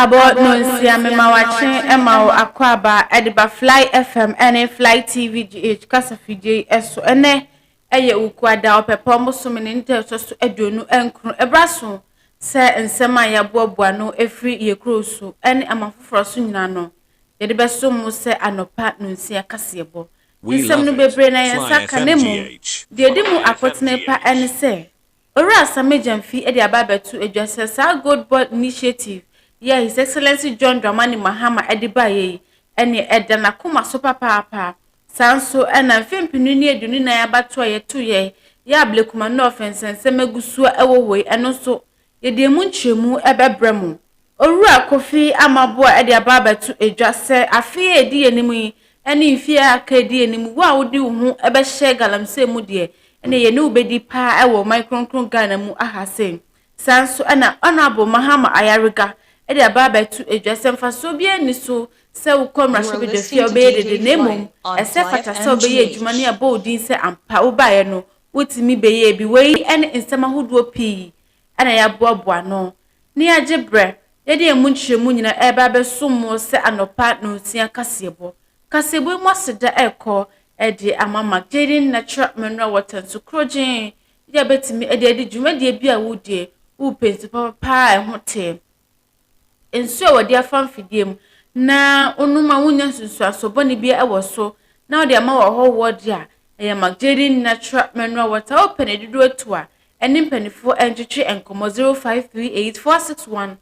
About Nunsia Memawache, Emma Aquaba, Ediba Fly FM, and Fly TVGH, Casafiji, Eso, and Eye Uquada, or Pepomo, summon interest to Edunu, and Ebrasso, Sir and Semaya Bobuano, a free year cruise, and Amafosunano. Ediba Sumo say, Anopa Nunsia Cassiabo. We some no bebrena and Sacanemo, the Edimu Aquatnepa and say, Ora Samajan fee Eddie Ababa to address a good board initiative. Yeah, His Excellency John Dramani Mahama Edibaye, and ye Edana Kuma Sopa Papa, Sanso, and I'm Fimpini Dunina Abatwa 2 year, ya Blekuma no offense and Semegusua Ewo, and also ye de Munchemu Ebebremu. Ora Kofi Amabua Eddie Ababa to address a fear enemy, and if fear Kadi enemy, what would you who ever share galam say mudie, and ye no bedi pa ewo micron ganamu ahase. Sanso, and honorable Mahama Ayariga. Ede ababa to address for so be any so say come rush with the fear obey the name except for so be adwumani abodin say ampa wo bae no wotimi beye bi we ene nsema hodo pii ana ya boaboa no ne agebre ye de emunchiremu nyina eba be sommo se anopa no tia kasebo mo seda ekọ ede amama jedin natural mineral water so krojin ye betimi ede dwumadi bi a wodie wo pensi papa ehote enso wodi afam fidiem na onuma wunya susu asoboni bia ewo so na odi ama wo ho wodi a eya magjedin natural mineral water open edido etu a eni mpanifo entwetwe enkomo 0538461144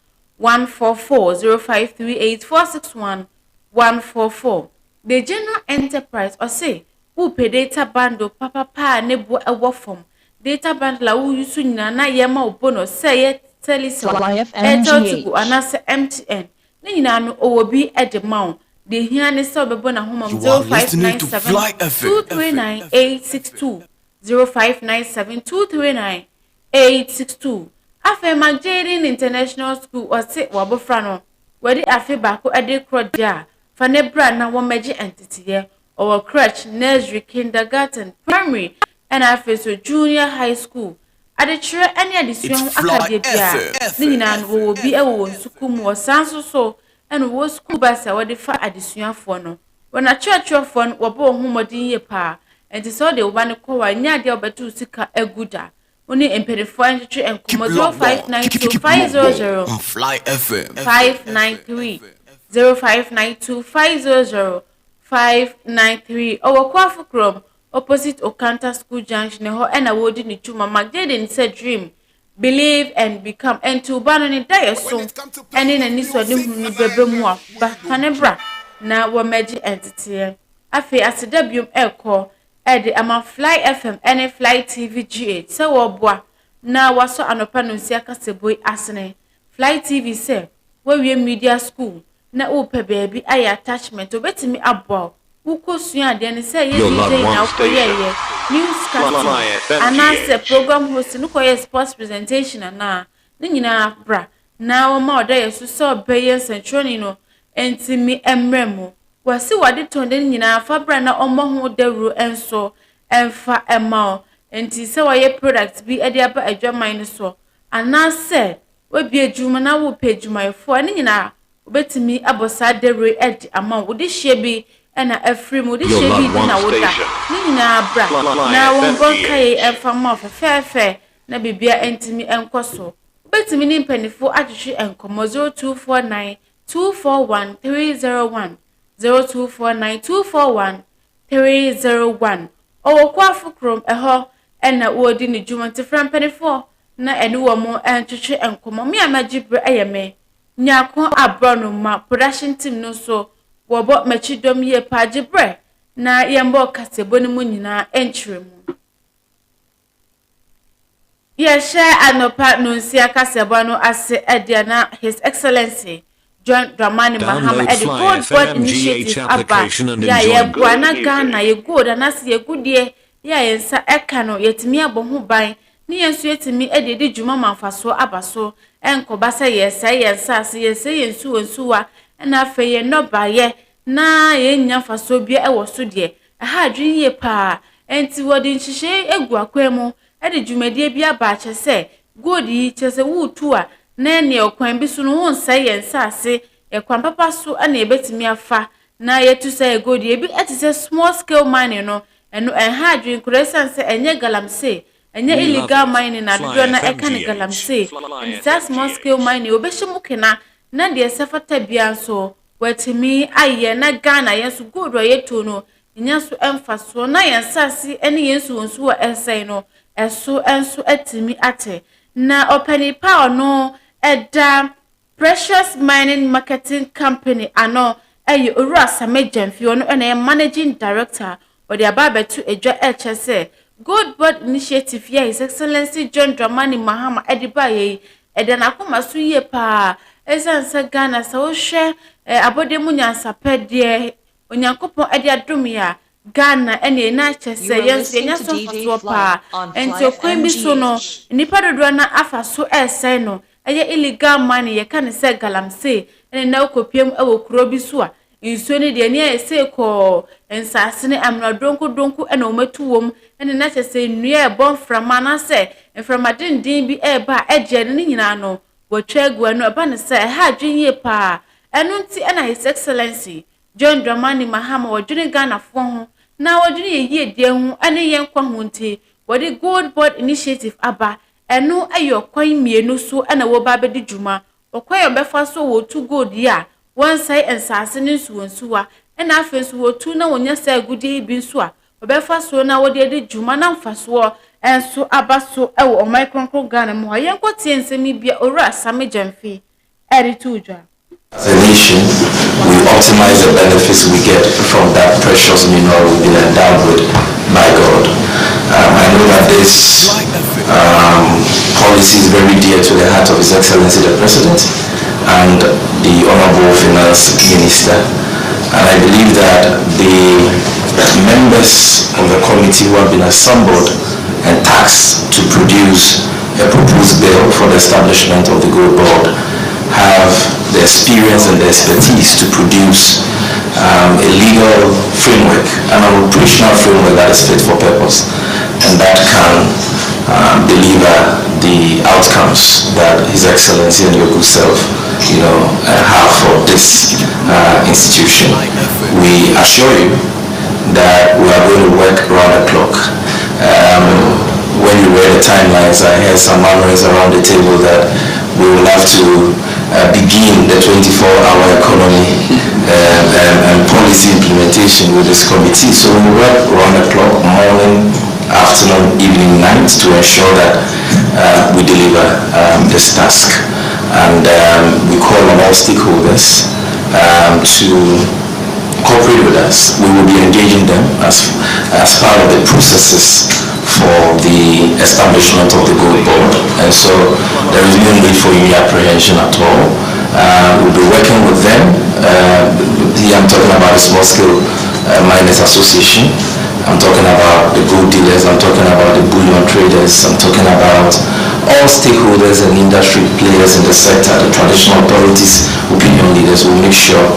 0538461144 the general enterprise or say who pay data bundle papa nebo ewo form data bundle wu yusu nyina na yema obono say Airtel anase MTN. Nina no owobi edemaw. The hiane so bebo na homa 0597239862 0597239862. Afe Magdalene International School or say wabofra no. Wedi afe bako ede krodia. Fane bra na wo meji entity ye or crèche, nursery, kindergarten, primary and afe so junior high school. Adechere any addition academia nina wo bi ewo nsukum wo sanso so and wo school bus e wo de fa addition fo no wona church fo no wo bo homodin ye pa enti so de wo ba ne ko wa nya de obetu sika aguda oni empedefo entry enkomo 0592500593 Fly FM 0592500593 owo kwafu krom opposite Okanta School Junction ho ena wodi ni chuma Magdalene said dream believe and become and to bano ni die so ene na ni so ni hunu bebe mu ba kanebra na wo meji entity afi asedabium ekọ ede ama Fly FM ene Fly TVGH se wo boa na waso anopa no sia kaseboi asene Fly TV se wo wie media school na wo pe baby aye attachment obetimi aboa Ukosua de ne say ye na okoye newscast anase program host no koye sports presentation na ne nyina bra na wo ma oda yesu so beye centroni no entimi emremu wasi wade ton de nyina fa bra na omo ho dawru enso emfa ema enti se waye product bi e de aba adwaman so anase we bi adwuma na wo pejuma efo ne nyina obetimi abosa dawru ed ama wo de hye bi ena afrimu di shebi di na woda ni na bra na wongon kai efama fefe na bibia entimi enkoso betimi ni mpanifo atwetwe enkomo 0249241301 0249241301 owo kwafu krom eho ena wodi ni dwuma tifra mpanifo na eni wo mo entwetwe enkomo me amagibre eyeme Nyarko Abronoma production team no so wobo machidom ye pagibre na yembo kasebo ni mu nyina enchiremu ye share anopa nunsia kasebo no ase edia na His Excellency John Dramani Mahama edi God initiative aba ya ye buana Ghana ye good anase ye goodie ya yensa eka no yetimi abohu ban ni yensu yetimi edi djuma manfaso abaso enkobasa yensa ase yensu wonsuwa na feye no baye na ye nya faso bia e woso de ha dwen ye pa enti wodi nhihye egu akwemu e de dwumadie bia ba che se godi che se wutu a na ne okwan bi so no won sai yensase ekwan papa so na ebetimi afa na yetu sai gold ye bi etise small scale mining no eno enha adwen kuresan se enye galamsey enye illegal mining na dodo na eka ne galamsey and small scale mining obehyimu kena na de sefata bia so watimi aye na Ghana yenso gold wa yetu no nyaso emfaso na yensase ene yenso wonso wa esai no eso enso atimi ate na opanipa ono eda Precious Mining Marketing Company ano eye owura Samejemfi ono ene managing director odi ababetu edwa ehse Gold Board Initiative ya His Excellency John Dramani Mahama edibaye eda nakoma so ye pa esansa Ghana sa wo hwe abodemu nyansapede onyankopon edi adomia Ghana ene na chese yenso nyaso faso pa enti okwan bi so no nipa dodo na afa so ese no eye illegal money ye kan se galamsey ene na okopiem ewo kuro bi so a nsuo ne de ne ese ko ensase ne amna donko ene ometu wom ene na chese nnua e bon frama na se frama dindin bi e ba eje ne nyina no wotwa agua no eba ne se ha adwenye pa eno nti ena His Excellency John Dramani Mahama wodwene Ghana fo ho na wodwene yeye die ho ene yen kwa ho nti wodi Gold Board Initiative aba eno ayo kwan mienu so ena wo ba bedi djuma okwan yo befa so wo tu gold ya won sai ensase ne nsuwonsuwa ena afensu wo tu na wonya sai gudi bi nso a obefa so na wo de djuma na mfaso enso aba so ewo omikronkro Ghana mo yen kotie nsemi bia owura Samejemfi editujwa. As a nation, we optimize the benefits we get from that precious mineral we've been endowed with by God. I know that this policy is very dear to the heart of His Excellency the President and the Honorable Finance Minister. And I believe that the members of the committee who have been assembled and tasked to produce a proposed bill for the establishment of the Gold Board have the experience and the expertise to produce a legal framework, an operational framework that is fit for purpose and that can deliver the outcomes that His Excellency and your good self, have for this institution. We assure you that we are going to work round the clock. When you read the timelines, I heard some murmurs around the table that we will have to begin the 24-hour economy and policy implementation with this committee. So we work around the clock, morning, afternoon, evening, night, to ensure that we deliver this task. And we call on all stakeholders to cooperate with us. We will be engaging them as part of the processes for the establishment of the Gold Board, and so there is no need for any apprehension at all. We'll be working with them. Here I'm talking about the Small Scale Miners Association. I'm talking about the gold dealers. I'm talking about the bullion traders. I'm talking about all stakeholders and industry players in the sector, the traditional authorities, opinion leaders. Will make sure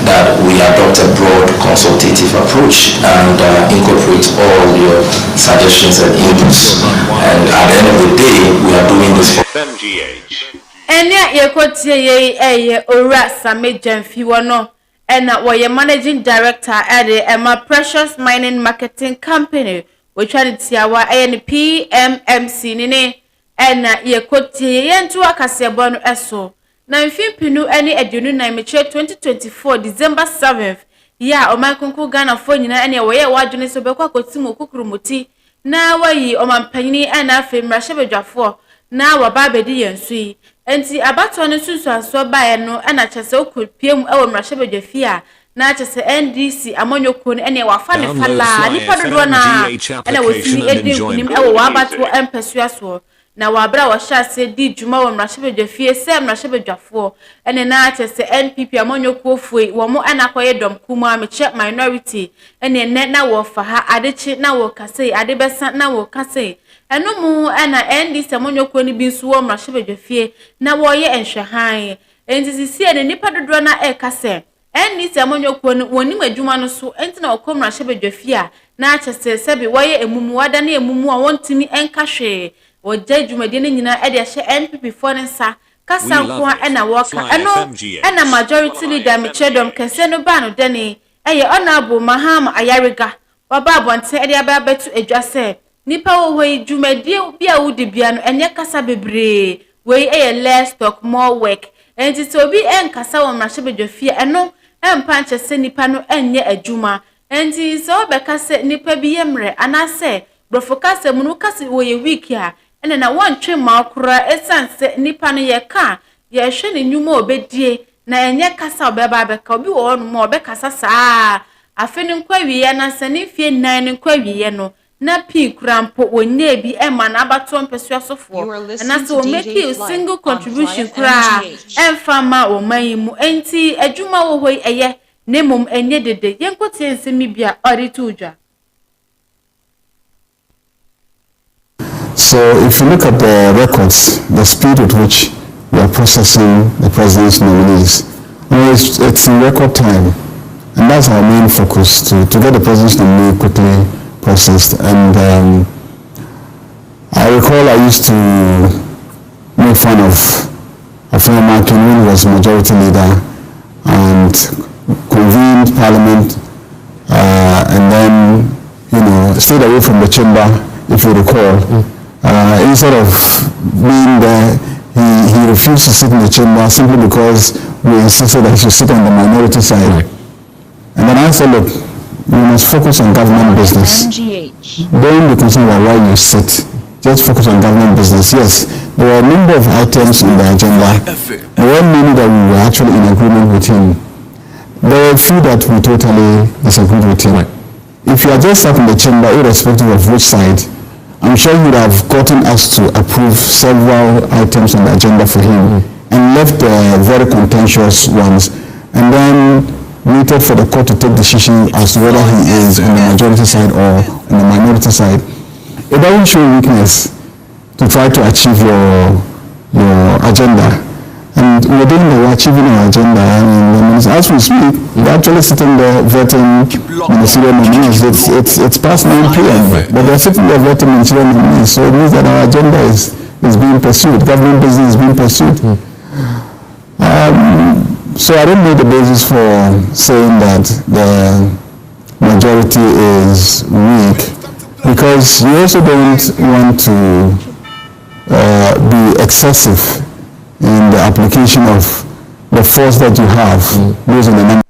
that we adopt a broad consultative approach and incorporate all your suggestions and inputs. And at the end of the day, we are doing this for MGH. Enya yekotie ye owura Samejemfi wono ena woye managing director at the Precious Mining Marketing Company which are tiawa PMMC nene ena yekotie ye ntu akasebo no eso na mfimpinu ene adunu na meche 2024 December 7th ya omankonko Ghana fo nyina ene woye wadwene so bekwa kotimo kukurumuti na wayi omampanyini ena femrahebedwafo na wababedi yensui enti abato ne susu aso bae no ena chese okopiem ewo mrahebedwafi a na chese NDC amonyoko ne ene wafa ne fala nipa dodo na ene wosini edinkunim ewo wabato empesuaso na wabra washase di djuma wo mrahebedwafie se mrahebedwafo ene na chese NPP amonyoko ofue wo mo anakoye dom kuma meche minority ene ne na wo fa ha adechi na wo kase adebesa na wo kase eno mu ana NDC amonyoko ni binsu wo mrahebedwafie na wo ye enhwehan enti sisi ene nipa dodo na kase NDC amonyoko ni woni madwuma no so enti na wo mrahebedwafie a na chese sebi wo ye emumu wada na emumu a wontimi enkahwe wojja dwumade ne nyina ede ahye NPP fo ne nsa kasa nko na woka eno na majority leader Michedom kese no ba no deni honorable Mahama Ayariga baba abonte e dia ba betu adwase nipa wo hoi dwumadie bia wudi bia no enye kasa bebre we less talk more work enti so bi enkasa wo mrahye bedwafie eno empa nchese nipa no enye adwuma enti so be kase nipa bi yemre anase brofokase munu kase wo ye week a ene na wontwe makura esanse nipa no ye ka ye hwe ne nyuma obedie na enye kasa obeba beka obi wo no mo obekasa saa afeni nkwawiye na sane fie nan nkwawiye no na pi krampo wonye bi ema na abato mpesua sofo na so make a single contribution kra emfama o mayimu enti adwuma wo hoi eye nemum enye dede yenkotie nsemi bia orituja. So if you look at the records, the speed with which we are processing the president's nominees, it's in record time. And that's our main focus, to get the president's nominee quickly processed. And I recall I used to make fun of Afenema when he was majority leader and convened parliament and then, stayed away from the chamber, if you recall. Instead of being there, he refused to sit in the chamber simply because we insisted that he should sit on the minority side. And then I said, look, you must focus on government business. Don't be concerned about where you sit. Just focus on government business. Yes, there were a number of items in the agenda. There were many that we were actually in agreement with him. There were a few that we totally disagreed with him. If you are just sat in the chamber, irrespective of which side, I'm sure you would have gotten us to approve several items on the agenda for him and left the very contentious ones and then waited for the court to take decision as to whether he is on the majority side or on the minority side. It doesn't show weakness to try to achieve your agenda. And we're achieving our agenda. As we speak, we're actually sitting there voting ministerial nominees. It's past 9 p.m. But they're sitting there voting ministerial nominees. So it means that our agenda is being pursued. Government business is being pursued. So I don't know the basis for saying that the majority is weak, because you also don't want to be excessive in the application of the force that you have using the number.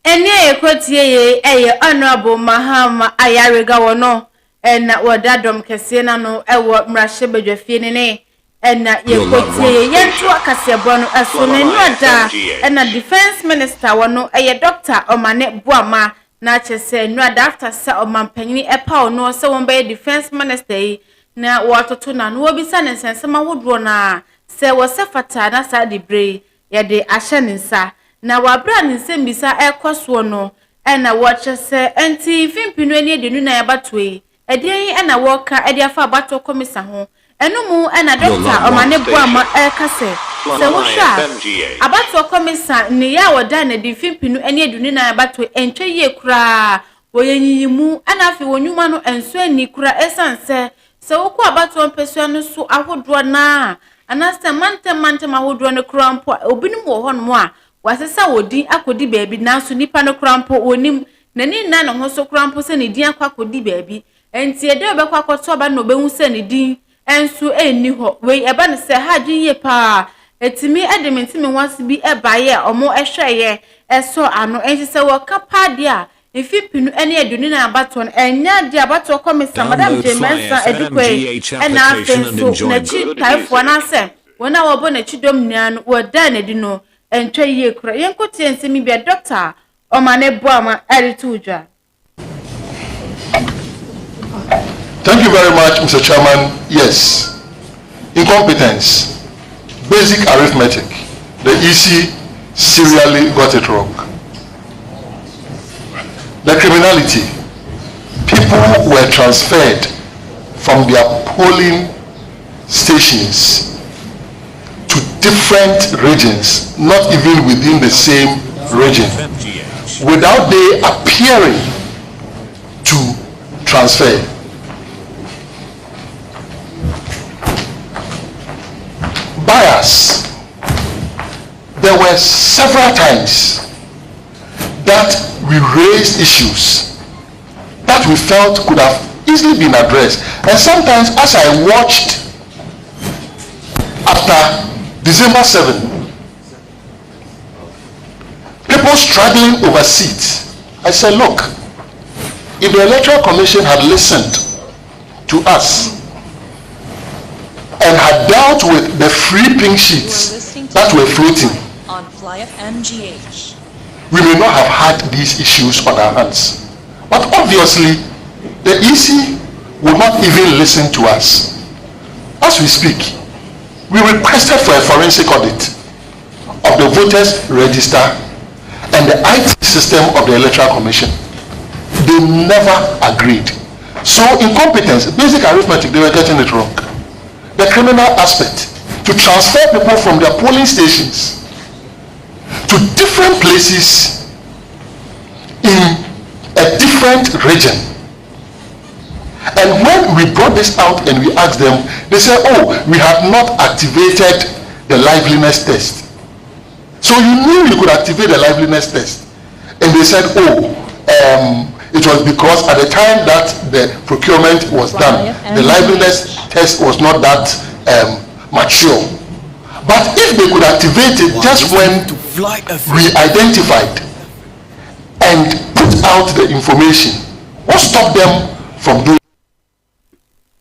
Enye ekotie honorable Mahama Ayariga wono na wadadom kese na no ewo mrahye bedwafie ne na yekotie yentu akasebo no eso ne nuada na defense minister wono Dr. Omane Buama na chese nuada after se omampanyini epa no se won be defense minister yi na watoto na no obisa ne nsensema hodro na se wo se fata na sa de bre ye de ahye ne nsa na wabra ne nsem bisa ekoso no na wo chese enti fimpinu eni de nu na yabatoi edian na wo ka edi afa abato komisa ho enumu na Dr. Omane Buama kase se wo hwa abato komisa ne ya woda na di fimpinu eni edunu na yabatoi entwe ye kura wo yenyimu na afi wonwuma no enso ani kura esanse se wo ko abato mpesua no so ahodro na anase mante ahodro no krampo obinum wo ho no a wasesa wodi akodi baabi na so nipa no krampo wonim nani na no ho so krampo se ne din akodi baabi enti ede obekwa akoto ba no behu se ne din enso eni ho we eba ne se hadwin ye pa etimi edementimi wansi bi ebaye omo ehweye eso ano enti se wo kapa dia ifipinu ene eduni na abaton enya dia abato komisa madam Jemensa edukwe ena afenso na chi taifo na se wona wo bo na chi dom nian wo da na di no entwe ye kura yenkotie nsemi bia Dr. Omane Buama erituja. Thank you very much, Mr. Chairman. Yes, incompetence, basic arithmetic. The EC serially got it wrong. The criminality, people were transferred from their polling stations to different regions, not even within the same region, without they appearing to transfer. bias, there were several times that we raised issues that we felt could have easily been addressed. And sometimes as I watched after December 7, people struggling over seats, I said, look, if the Electoral Commission had listened to us and had dealt with the free pink sheets that were floating on Fly FM GH, we may not have had these issues on our hands. But obviously, the EC will not even listen to us. As we speak, we requested for a forensic audit of the voters register and the IT system of the Electoral Commission. They never agreed. So incompetence, basic arithmetic, they were getting it wrong. The criminal aspect, to transfer people from their polling stations to different places in a different region. And when we brought this out and we asked them, they said, oh, we have not activated the liveliness test. So you knew you could activate the liveliness test. And they said, oh, it was because at the time that the procurement was done, the liveliness test was not that mature. But if they could activate it just when we identified and put out the information, what stopped them from doing?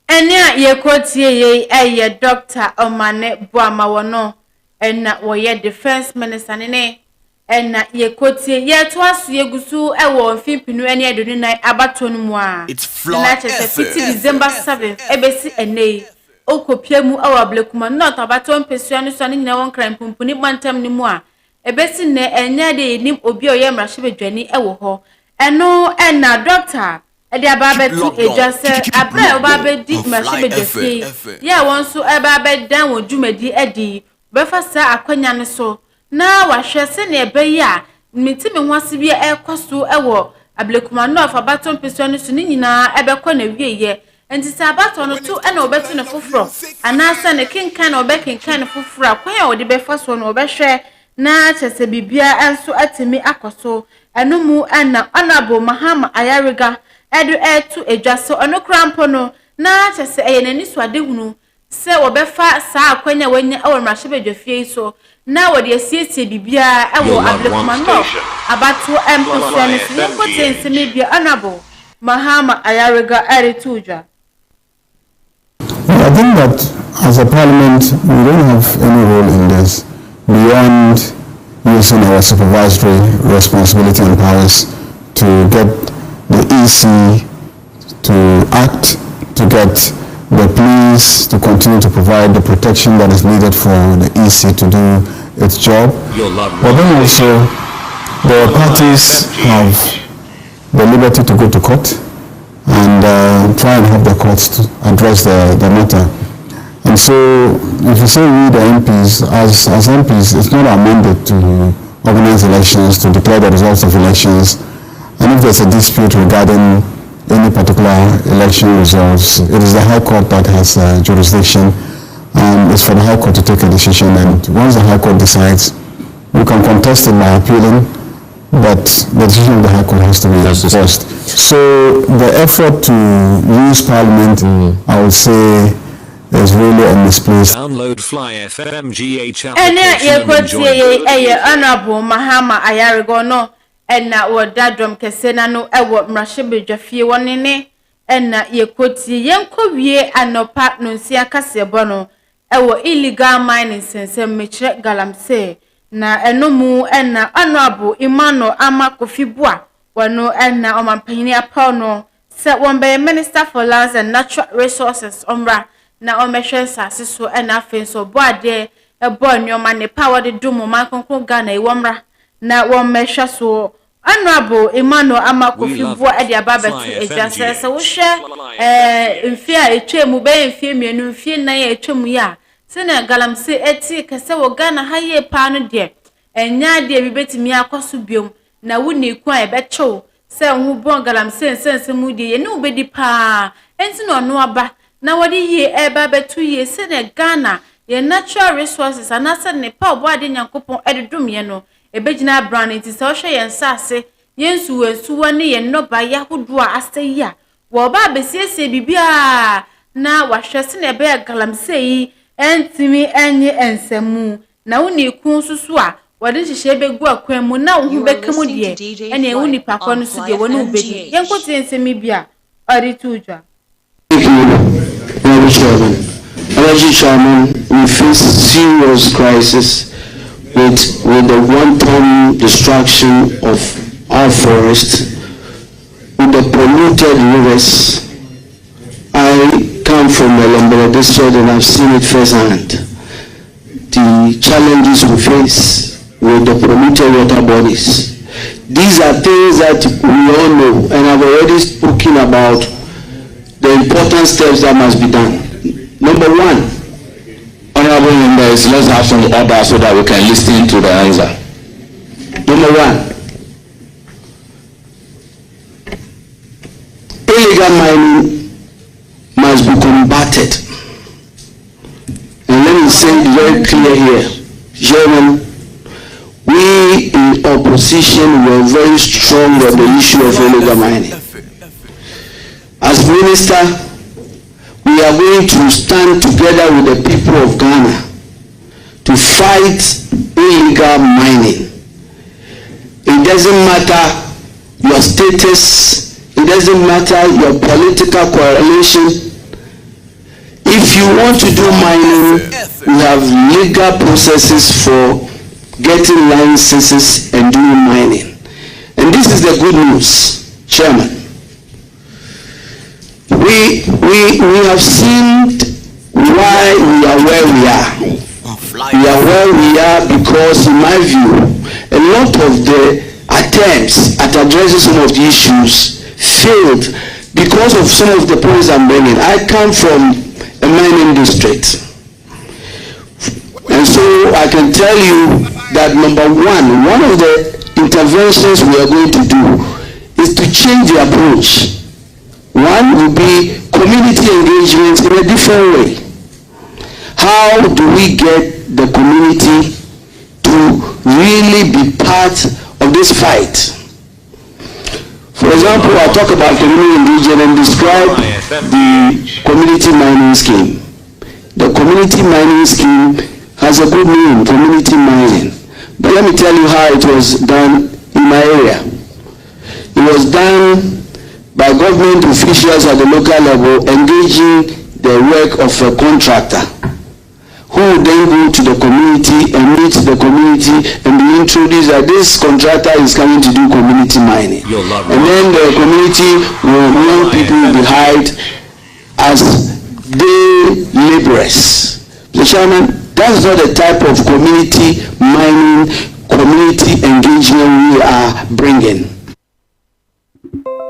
Enya yekotie ye Dr. Omane Boamawono ena woye defense minister ne ena yekotie ye to aso yegusu ewo mfimpinu ene adonu nan abatonu mu a na chese December 7 ebesi ene okopiamu ewo ablekuma not abaton pesua no so ne nyina won kran pumpuni bantam ni mu a ebesi ne enya de nim obi oye mrahye bedwani ewo ho eno ena doctor edi ababetu ejase abre obabedi mrahye bedwafie ya won so ababedan wo dwumadi edi befa sa akwanya ne so na wahwe se ne ebeyi a mitimi hwase bi ekoso ewo ablekuma no afa baton pesua no so ne nyina ebekọ na wieye enti sa baton no to ena obetu ne foforo anasa ne kenkan na obekenkan ne foforo akwan odi befa so no obehwe na chese bibia enso atimi akoso eno mu ena honorable Mahama Ayariga edu etu ejwaso ono krampo no na chese eyenani so adehunu se obefa sa akwanya wanya ewo mrahye bedwafie so na wodi asiesie bibia ewo ablekuma no abatu empeso ne so yekotense mebia honorable Mahama Ayariga etu ujwa. I think that as a parliament, we don't have any role in this beyond using our supervisory responsibility and powers to get the EC to act, to get the police to continue to provide the protection that is needed for the EC to do its job. But then also, the parties have the liberty to go to court and try and help the courts to address the matter. And so, if you say we the MPs, as MPs, it's not our mandate to organize elections, to declare the results of elections. And if there's a dispute regarding any particular election results, it is the High Court that has jurisdiction, and it's for the High Court to take a decision. And once the High Court decides, we can contest it by appealing, but the decision of the High Court has to be enforced. So the effort to use Parliament, I would say, is really a misplaced. Download Fly FM GH application and enjoy. Honorable Mahama Ayariga no ena wodadom kesena no ewo mrahye bedwafie wonene ena yekotie yenkowie anopa no nsia kasebo no ewo illegal mining sensem mechire galamse na enomu ena honorable Imano Amakofibua wano ena omampanyini apa no se wonbe Minister for Lands and Natural Resources omra na omehwe sase so ena afenso boade ebo nyoma ne power de dumo mankonko Ghana iwomra na womehwe so honorable Imano Amakofibua edi ababetu ejase se wo hwe mfia etwemu be mfia mienu mfia na ya etwemu ya sene galamse eti kese wo Ghana haye pa no de enya de bibetimi akoso biom na wuni kwa ebecho se hu bon galamse sense mu de ye ne obedi pa enti no no aba na wodi ye eba betu ye sene Ghana ye natural resources anasa ne pa obo ade nyankopon ededum ye no ebegina brand nti se wo hwe ye nsase yensu wensuwa ne ye noba ya hodo a asayi a wo ba besiesie bibia na wahwese ne be galamsei entimi enye ensemu na woni ku susu a wode hihye begu akwan mu na wo hu bekamu de ene ewu nipa kwa no so de woni ubedi yenkote ensemi bia ori tujwa. Energy Chairman, we face serious crisis with the wanton destruction of our forest, with the polluted rivers. I come from Melambara district and I've seen it firsthand. The challenges we face with the polluted water bodies. These are things that we all know, and I've already spoken about the important steps that must be done. Number one, honorable members, let's have some order so that we can listen to the answer. Number one, illegal mining must be combated. And let me say it very clear here, Chairman, we in opposition were very strong on the issue of illegal mining. As minister, we are going to stand together with the people of Ghana to fight illegal mining. It doesn't matter your status, it doesn't matter your political correlation. If you want to do mining, we have legal processes for getting licenses and doing mining. And this is the good news, Chairman. We have seen why we are where we are. We are where we are because, in my view, a lot of the attempts at addressing some of the issues failed because of some of the points I'm bringing. I come from a mining district, and so I can tell you that number one of the interventions we are going to do is to change the approach. One will be community engagement in a different way. How do we get the community to really be part of this fight? For example, I talk about community engagement and describe the community mining scheme. The community mining scheme has a good name, community mining. But let me tell you how it was done in my area. It was done by government officials at the local level engaging the work of a contractor who would then go to the community and meet the community and be introduced that this contractor is coming to do community mining. And then the community will want people to be hired as day laborers. So Chairman, that's not the type of community mining, community engagement we are bringing.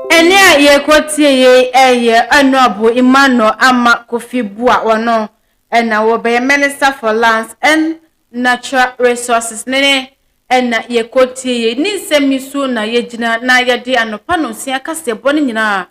Enya ye kwatie ye eye anobo imano ama Kofi Bua wono ena wo be Minister for Lands and Natural Resources nene ena ye kwatie ye ni semisu na ye gina na ye de anopa no sia kasebo ni nyina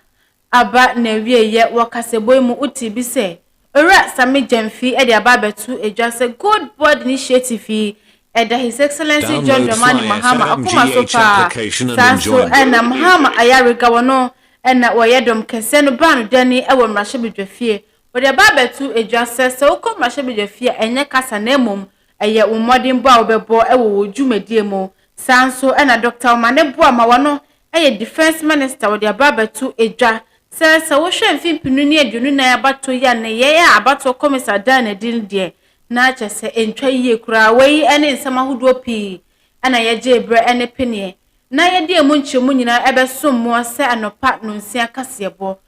aba na wie ye wo kasebo mu uti bi se ora sami jamfi e de aba betu edwase good board initiative Eda His Excellency John Dramani Mahama akuma sofa sanso ena Mahama ayariga wono ena woyedom kese no ba no dani ewo mrahye bedwafie wode ba betu edwase se uko mrahye bedwafie enye kasa na emom eye umodin bo a obebo ewo wodwumadie mu sanso ena Dr. Omane Boa ma wono eye Defense Minister wode ba betu edwa se wo hwe mfimpinu ne adunu na abato ya ne ye abato komisa dan edin de na chese entwa yie kura wei ene nsama hodo pi ana yeje ebre ene penie na yede emu nchemu nyina ebesom mo se anopa no nsia kasebo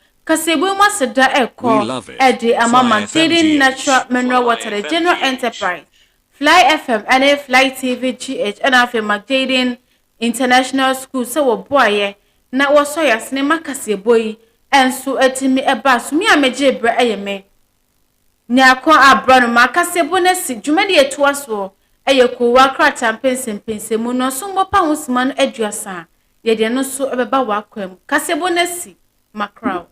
mu aseda ekọ ede amama Daily Natural Mineral Water General Enterprise Fly FM ene Fly TV GH ena afi Magdalene International School se wo boaye na wo so yasne makasebo yi enso etimi eba so mi ameje ebre eyeme Nyarko Abronoma kasebo na si dwumadi etuaso eyeko wakra champense mu no so mbopa hosima no aduasa ye de no so ebeba wakwam kasebo na si makraw